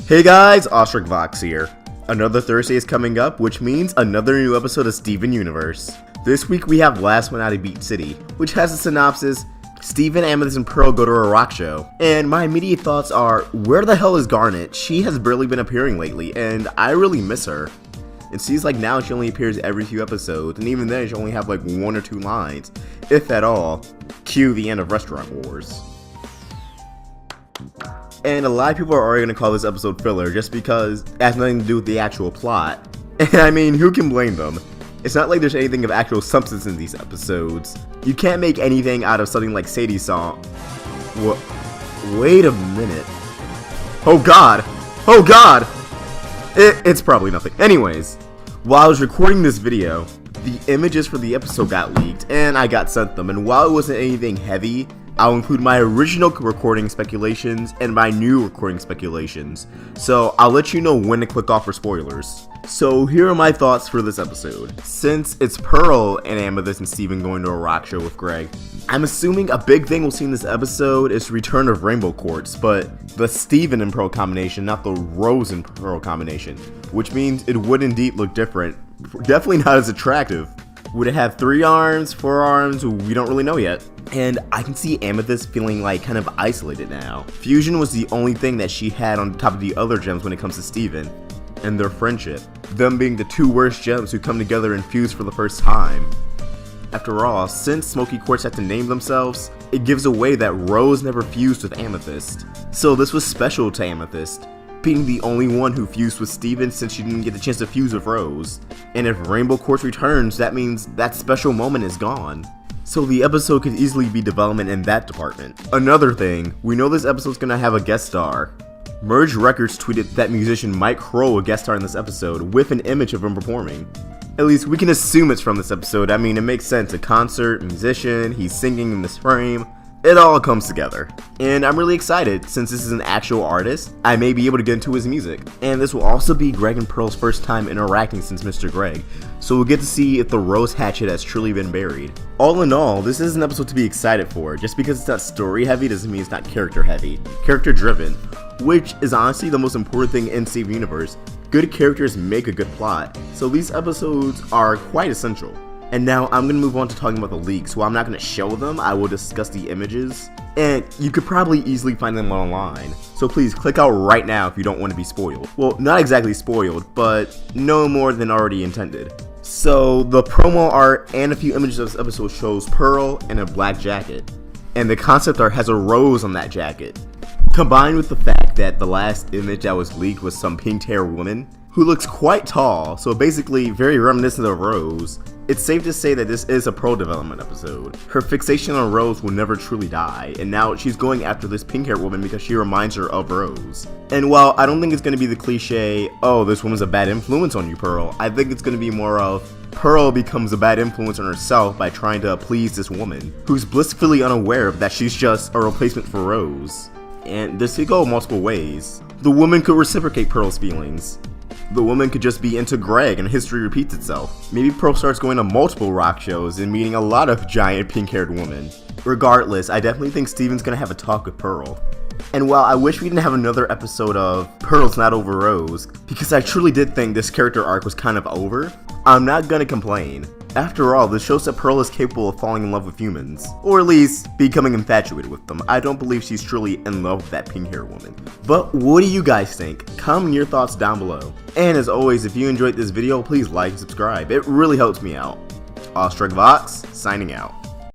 Hey guys, Ostrich Vox here. Another Thursday is coming up, which means another new episode of Steven Universe. This week we have Last One Out of Beat City, which has a synopsis: Steven, Amethyst, and Pearl go to a rock show. And my immediate thoughts are, where the hell is Garnet? She has barely been appearing lately, and I really miss her. It seems like now she only appears every few episodes, and even then she only have like 1 or 2 lines, if at all. Cue the end of Restaurant Wars. And a lot of people are already going to call this episode filler just because it has nothing to do with the actual plot. And I mean, who can blame them? It's not like there's anything of actual substance in these episodes. You can't make anything out of something like Sadie's song. What? Wait a minute. Oh god! Oh god! It's probably nothing. Anyways, while I was recording this video, the images for the episode got leaked and I got sent them. And while it wasn't anything heavy, I'll include my original recording speculations and my new recording speculations, so I'll let you know when to click off for spoilers. So here are my thoughts for this episode. Since it's Pearl and Amethyst and Steven going to a rock show with Greg, I'm assuming a big thing we'll see in this episode is the return of Rainbow Quartz, but the Steven and Pearl combination, not the Rose and Pearl combination, which means it would indeed look different. Definitely not as attractive. Would it have 3 arms, 4 arms? We don't really know yet. And I can see Amethyst feeling like kind of isolated now. Fusion was the only thing that she had on top of the other gems when it comes to Steven and their friendship. Them being the 2 worst gems who come together and fuse for the first time. After all, since Smoky Quartz had to name themselves, it gives away that Rose never fused with Amethyst. So this was special to Amethyst, being the only one who fused with Steven since she didn't get the chance to fuse with Rose. And if Rainbow Quartz returns, that means that special moment is gone. So the episode could easily be development in that department. Another thing, we know this episode's gonna have a guest star. Merge Records tweeted that musician Mike Crow will guest star in this episode with an image of him performing. At least we can assume it's from this episode. I mean, it makes sense. A concert, musician, he's singing in this frame. It all comes together. And I'm really excited, since this is an actual artist, I may be able to get into his music. And this will also be Greg and Pearl's first time interacting since Mr. Greg, so we'll get to see if the Rose Hatchet has truly been buried. All in all, this is an episode to be excited for. Just because it's not story heavy doesn't mean it's not character heavy. Character driven, which is honestly the most important thing in Steven Universe. Good characters make a good plot, so these episodes are quite essential. And now I'm going to move on to talking about the leaks. While I'm not going to show them, I will discuss the images. And you could probably easily find them online. So please click out right now if you don't want to be spoiled. Well, not exactly spoiled, but no more than already intended. So the promo art and a few images of this episode shows Pearl in a black jacket. And the concept art has a rose on that jacket. Combined with the fact that the last image that was leaked was some pink-haired woman who looks quite tall, so basically very reminiscent of Rose. It's safe to say that this is a Pearl development episode. Her fixation on Rose will never truly die, and now she's going after this pink-haired woman because she reminds her of Rose. And while I don't think it's going to be the cliche, oh, this woman's a bad influence on you, Pearl, I think it's going to be more of, Pearl becomes a bad influence on herself by trying to please this woman, who's blissfully unaware of that she's just a replacement for Rose. And this could go multiple ways. The woman could reciprocate Pearl's feelings. The woman could just be into Greg and history repeats itself. Maybe Pearl starts going to multiple rock shows and meeting a lot of giant pink-haired women. Regardless, I definitely think Steven's gonna have a talk with Pearl. And while I wish we didn't have another episode of Pearl's Not Over Rose, because I truly did think this character arc was kind of over, I'm not gonna complain. After all, this shows that Pearl is capable of falling in love with humans, or at least becoming infatuated with them. I don't believe she's truly in love with that pink-haired woman. But what do you guys think? Comment your thoughts down below. And as always, if you enjoyed this video, please like and subscribe. It really helps me out. Ostrich Vox, signing out.